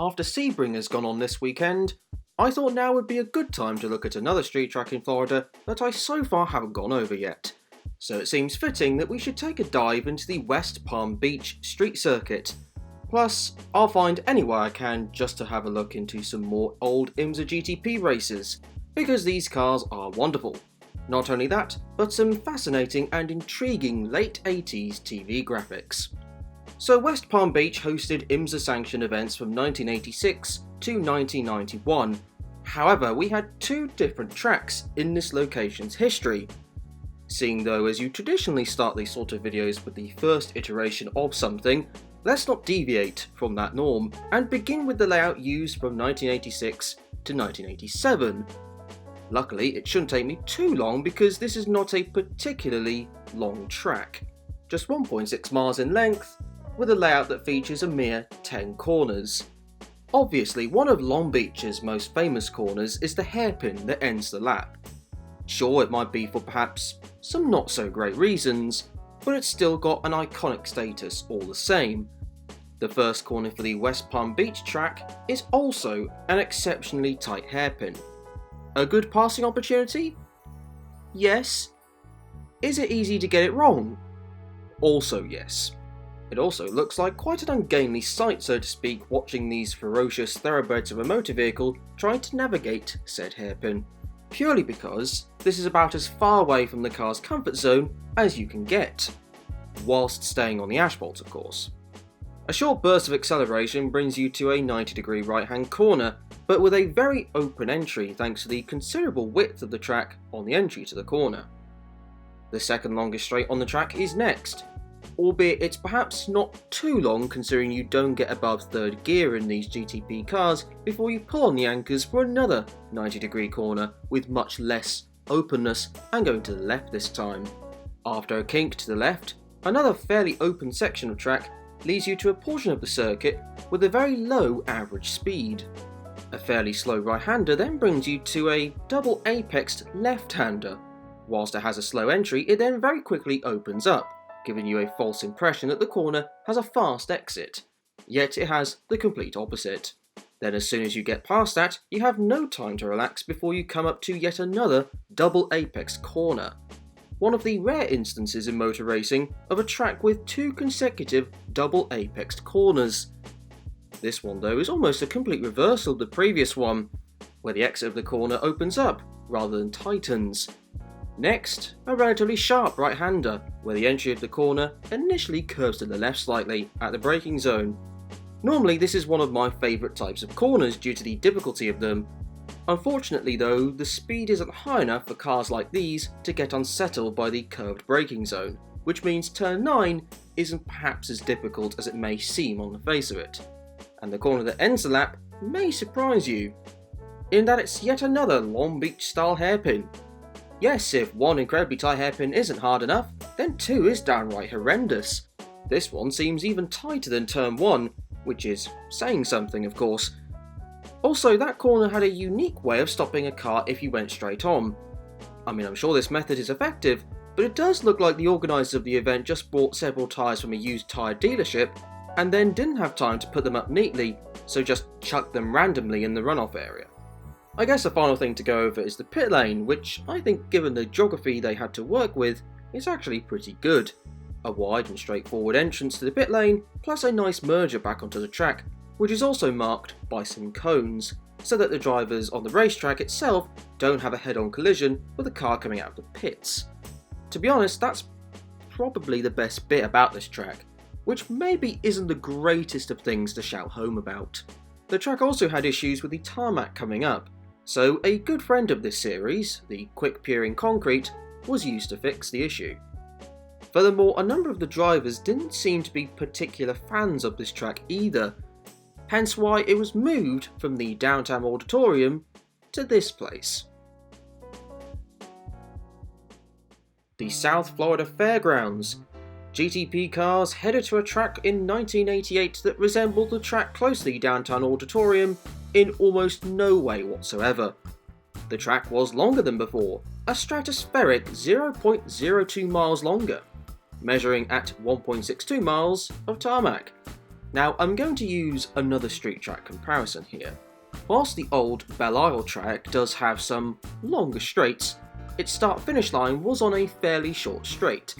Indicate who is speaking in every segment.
Speaker 1: After Sebring's gone on this weekend, I thought now would be a good time to look at another street track in Florida that I so far haven't gone over yet. So it seems fitting that we should take a dive into the West Palm Beach street circuit. Plus, I'll find any way I can just to have a look into some more old IMSA GTP races, because these cars are wonderful. Not only that, but some fascinating and intriguing late 80s TV graphics. So West Palm Beach hosted IMSA sanctioned events from 1986 to 1991. However, we had two different tracks in this location's history. Seeing though as you traditionally start these sort of videos with the first iteration of something, let's not deviate from that norm and begin with the layout used from 1986 to 1987. Luckily, it shouldn't take me too long because this is not a particularly long track. Just 1.6 miles in length, with a layout that features a mere 10 corners. Obviously, one of Long Beach's most famous corners is the hairpin that ends the lap. Sure, it might be for perhaps some not so great reasons, but it's still got an iconic status all the same. The first corner for the West Palm Beach track is also an exceptionally tight hairpin. A good passing opportunity? Yes. Is it easy to get it wrong? Also yes. It also looks like quite an ungainly sight, so to speak, watching these ferocious thoroughbreds of a motor vehicle trying to navigate said hairpin, purely because this is about as far away from the car's comfort zone as you can get, whilst staying on the asphalt of course. A short burst of acceleration brings you to a 90-degree right-hand corner, but with a very open entry thanks to the considerable width of the track on the entry to the corner. The second longest straight on the track is next, albeit it's perhaps not too long considering you don't get above third gear in these GTP cars before you pull on the anchors for another 90-degree corner with much less openness and going to the left this time. After a kink to the left, another fairly open section of track leads you to a portion of the circuit with a very low average speed. A fairly slow right-hander then brings you to a double apexed left-hander. Whilst it has a slow entry, it then very quickly opens up, giving you a false impression that the corner has a fast exit, yet it has the complete opposite. Then as soon as you get past that, you have no time to relax before you come up to yet another double apex corner. One of the rare instances in motor racing of a track with two consecutive double apexed corners. This one though is almost a complete reversal of the previous one, where the exit of the corner opens up rather than tightens. Next, a relatively sharp right-hander, where the entry of the corner initially curves to the left slightly at the braking zone. Normally this is one of my favourite types of corners due to the difficulty of them. Unfortunately though, the speed isn't high enough for cars like these to get unsettled by the curved braking zone, which means turn 9 isn't perhaps as difficult as it may seem on the face of it. And the corner that ends the lap may surprise you, in that it's yet another Long Beach style hairpin. Yes, if one incredibly tight hairpin isn't hard enough, then 2 is downright horrendous. This one seems even tighter than turn 1, which is saying something of course. Also, that corner had a unique way of stopping a car if you went straight on. I mean, I'm sure this method is effective, but it does look like the organisers of the event just bought several tyres from a used tyre dealership and then didn't have time to put them up neatly, so just chucked them randomly in the runoff area. I guess the final thing to go over is the pit lane, which I think given the geography they had to work with, is actually pretty good. A wide and straightforward entrance to the pit lane, plus a nice merger back onto the track, which is also marked by some cones, so that the drivers on the racetrack itself don't have a head-on collision with a car coming out of the pits. To be honest, that's probably the best bit about this track, which maybe isn't the greatest of things to shout home about. The track also had issues with the tarmac coming up, so a good friend of this series, the quick curing concrete, was used to fix the issue. Furthermore, a number of the drivers didn't seem to be particular fans of this track either, hence why it was moved from the downtown auditorium to this place. The South Florida Fairgrounds. GTP cars headed to a track in 1988 that resembled the track closely downtown auditorium in almost no way whatsoever. The track was longer than before, a stratospheric 0.02 miles longer, measuring at 1.62 miles of tarmac. Now I'm going to use another street track comparison here. Whilst the old Belle Isle track does have some longer straights, its start-finish line was on a fairly short straight.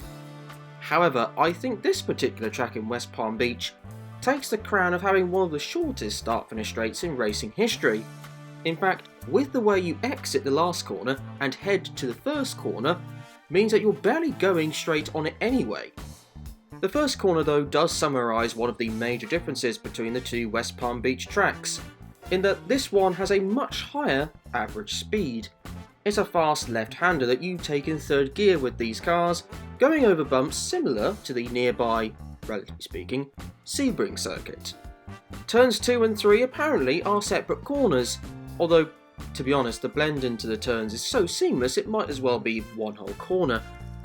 Speaker 1: However, I think this particular track in West Palm Beach takes the crown of having one of the shortest start-finish straights in racing history. In fact, with the way you exit the last corner and head to the first corner means that you're barely going straight on it anyway. The first corner though does summarise one of the major differences between the two West Palm Beach tracks, in that this one has a much higher average speed. It's a fast left-hander that you take in third gear with these cars, going over bumps similar to the nearby, relatively speaking, Sebring circuit. Turns 2 and 3 apparently are separate corners, although, to be honest, the blend into the turns is so seamless it might as well be one whole corner.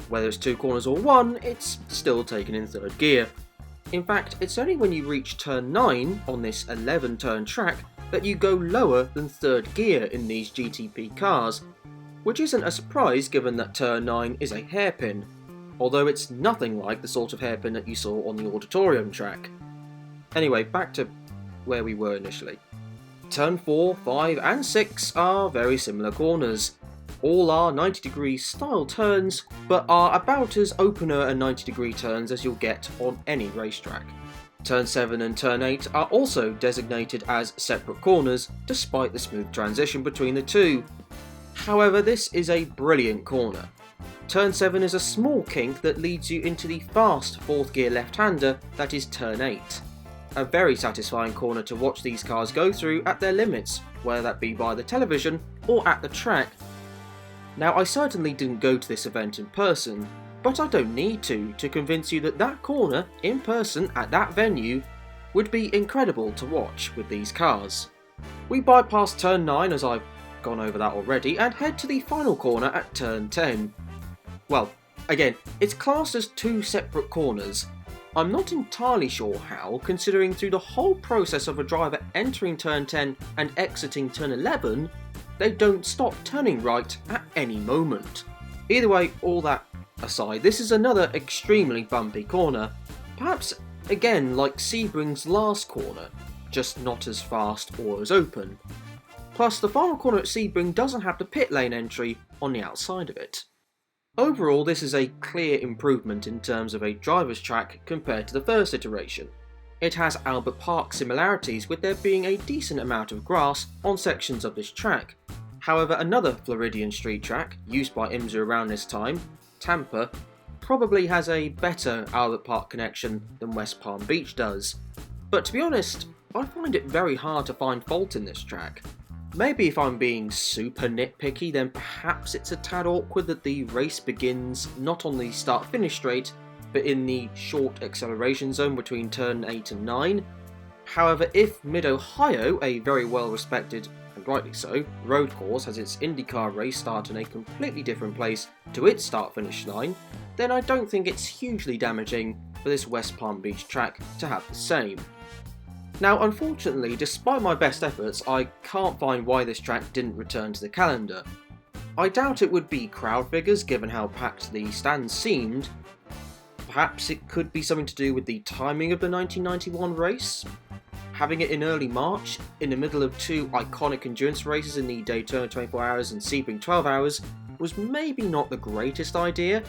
Speaker 1: Whether it's 2 corners or 1, it's still taken in third gear. In fact, it's only when you reach turn 9 on this 11-turn track that you go lower than third gear in these GTP cars, which isn't a surprise given that turn 9 is a hairpin, although it's nothing like the sort of hairpin that you saw on the Auditorium track. Anyway, back to where we were initially. Turn 4, 5 and 6 are very similar corners. All are 90-degree style turns, but are about as opener and 90-degree turns as you'll get on any racetrack. Turn 7 and Turn 8 are also designated as separate corners, despite the smooth transition between the two. However, this is a brilliant corner. Turn 7 is a small kink that leads you into the fast 4th gear left-hander that is Turn 8. A very satisfying corner to watch these cars go through at their limits, whether that be by the television or at the track. Now, I certainly didn't go to this event in person, but I don't need to convince you that that corner in person at that venue would be incredible to watch with these cars. We bypass Turn 9 as I've gone over that already and head to the final corner at Turn 10. Well, again, it's classed as 2 separate corners. I'm not entirely sure how, considering through the whole process of a driver entering Turn 10 and exiting Turn 11, they don't stop turning right at any moment. Either way, all that aside, this is another extremely bumpy corner, perhaps again like Sebring's last corner, just not as fast or as open. Plus, the final corner at Sebring doesn't have the pit lane entry on the outside of it. Overall, this is a clear improvement in terms of a driver's track compared to the first iteration. It has Albert Park similarities, with there being a decent amount of grass on sections of this track. However, another Floridian street track, used by IMSA around this time, Tampa, probably has a better Albert Park connection than West Palm Beach does. But to be honest, I find it very hard to find fault in this track. Maybe if I'm being super nitpicky, then perhaps it's a tad awkward that the race begins not on the start-finish straight, but in the short acceleration zone between turn 8 and 9. However, if Mid-Ohio, a very well-respected, and rightly so, road course has its IndyCar race start in a completely different place to its start-finish line, then I don't think it's hugely damaging for this West Palm Beach track to have the same. Now, unfortunately, despite my best efforts, I can't find why this track didn't return to the calendar. I doubt it would be crowd figures given how packed the stands seemed. Perhaps it could be something to do with the timing of the 1991 race. Having it in early March, in the middle of 2 iconic endurance races in the Daytona 24 Hours and Sebring 12 Hours, was maybe not the greatest idea.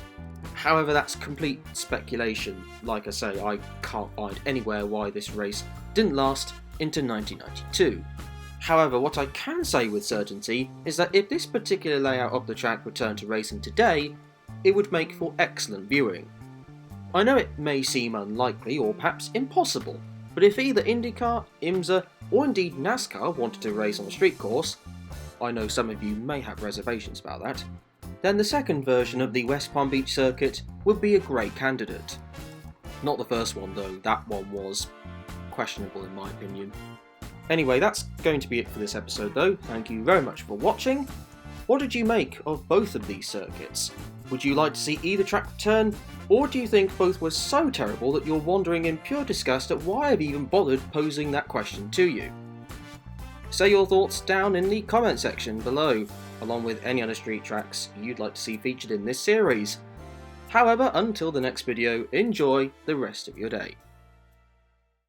Speaker 1: However, that's complete speculation. Like I say, I can't find anywhere why this race didn't last into 1992. However, what I can say with certainty is that if this particular layout of the track returned to racing today, it would make for excellent viewing. I know it may seem unlikely or perhaps impossible, but if either IndyCar, IMSA, or indeed NASCAR wanted to race on a street course, I know some of you may have reservations about that, then the second version of the West Palm Beach circuit would be a great candidate. Not the first one though, that one was questionable in my opinion. Anyway, that's going to be it for this episode though. Thank you very much for watching. What did you make of both of these circuits? Would you like to see either track return, or do you think both were so terrible that you're wondering in pure disgust at why I've even bothered posing that question to you? Say your thoughts down in the comment section below, along with any other street tracks you'd like to see featured in this series. However, until the next video, enjoy the rest of your day.